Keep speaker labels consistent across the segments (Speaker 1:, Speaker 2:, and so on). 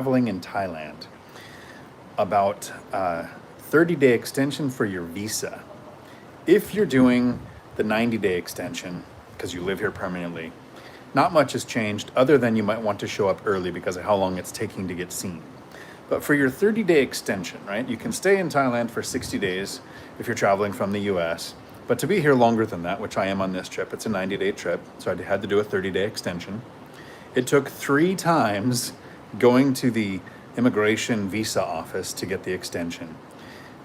Speaker 1: traveling in Thailand about 30-day extension for your visa. If you're doing the 90-day extension because you live here permanently, not much has changed other than you might want to show up early because of how long it's taking to get seen. But for your 30-day extension, right, you can stay in Thailand for 60 days if you're traveling from the US. But to be here longer than that, which I am on this trip, it's a 90-day trip, so I had to do a 30-day extension. It took 3 times going to the immigration visa office to get the extension.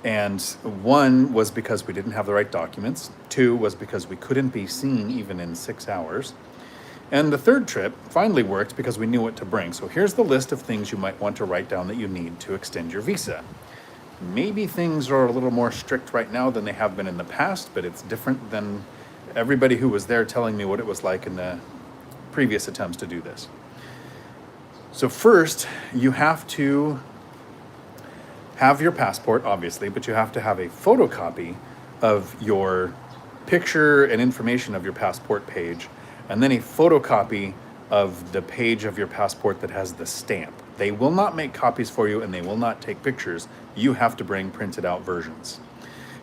Speaker 1: And 1 was because we didn't have the right documents. 2 was because we couldn't be seen even in 6 hours. And the 3rd trip finally worked because we knew what to bring. So here's the list of things you might want to write down that you need to extend your visa. Maybe things are a little more strict right now than they have been in the past, but it's different than everybody who was there telling me what it was like in the previous attempts to do this. So first, you have to have your passport, obviously, but you have to have a photocopy of your picture and information of your passport page, and then a photocopy of the page of your passport that has the stamp. They will not make copies for you and they will not take pictures. You have to bring printed out versions.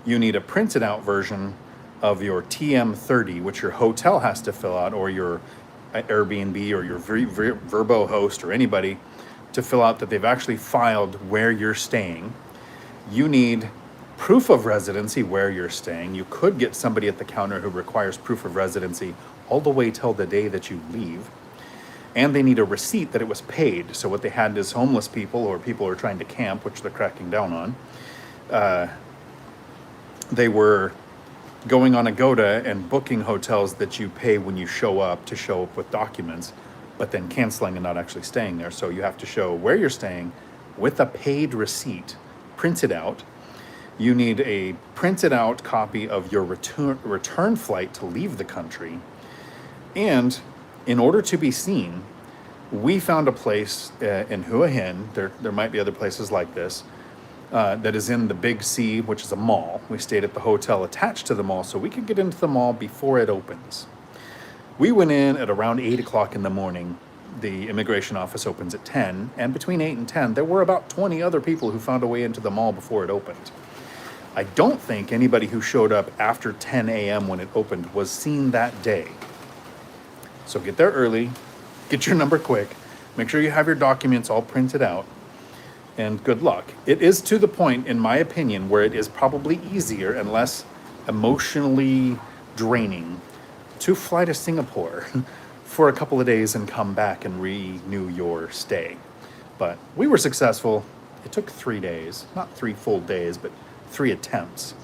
Speaker 1: You need a printed out version of your TM30, which your hotel has to fill out, or your Airbnb or your Verbo host or anybody to fill out that they've actually filed where you're staying. You need proof of residency where you're staying. You could get somebody at the counter who requires proof of residency all the way till the day that you leave. And they need a receipt that it was paid. So what they had is homeless people or people who are trying to camp, which they're cracking down on. They were going on Agoda and booking hotels that you pay when you show up to show up with documents, but then canceling and not actually staying there. So you have to show where you're staying with a paid receipt printed out. You need a printed out copy of your return flight to leave the country. And in order to be seen, we found a place in Hua Hin, there might be other places like this, that is in the Big C, which is a mall. We stayed at the hotel attached to the mall so we could get into the mall before it opens. We went in at around 8 o'clock in the morning. The immigration office opens at 10, and between 8 and 10, there were about 20 other people who found a way into the mall before it opened. I don't think anybody who showed up after 10 a.m. when it opened was seen that day. So get there early, get your number quick, make sure you have your documents all printed out, and good luck. It is to the point, in my opinion, where it is probably easier and less emotionally draining to fly to Singapore for a couple of days and come back and renew your stay. But we were successful. It took 3 days, not 3 full days, but 3 attempts.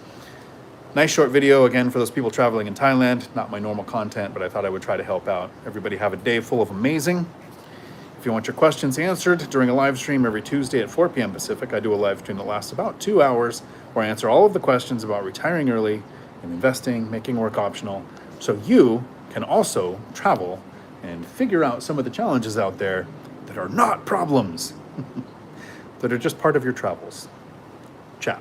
Speaker 1: Nice short video, again, for those people traveling in Thailand. Not my normal content, but I thought I would try to help out. Everybody have a day full of amazing. If you want your questions answered during a live stream every Tuesday at 4 p.m. Pacific, I do a live stream that lasts about 2 hours where I answer all of the questions about retiring early and investing, making work optional, so you can also travel and figure out some of the challenges out there that are not problems, that are just part of your travels. Ciao.